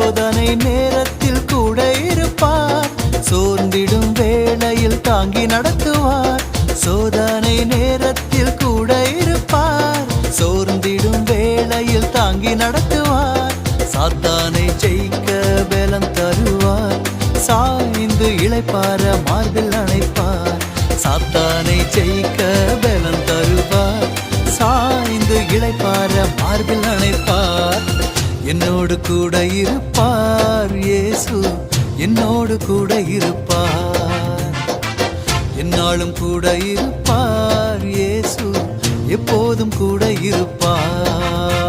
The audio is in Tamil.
சோதனை நேரத்தில் கூட இருப்பார், சோர்ந்திடும் வேளையில் தாங்கி நடத்துவார். சோதனை நேரத்தில் கூட இருப்பார், சோர்ந்திடும் வேளையில் தாங்கி நடத்துவார். சாத்தானை ஜெயிக்க பலம் தருவார், சாய்ந்து இளைப்பார மார்பில் அணைப்பார். சாத்தானை ஜெயிக்க பலம் தருவார், சாய்ந்து இளைப்பார மார்பில் அணைப்பார். என்னோடு கூட இருப்பார் இயேசு, என்னோடு கூட இருப்பார். என்னாலும் கூட இருப்பார் இயேசு, எப்போதும் கூட இருப்பார்.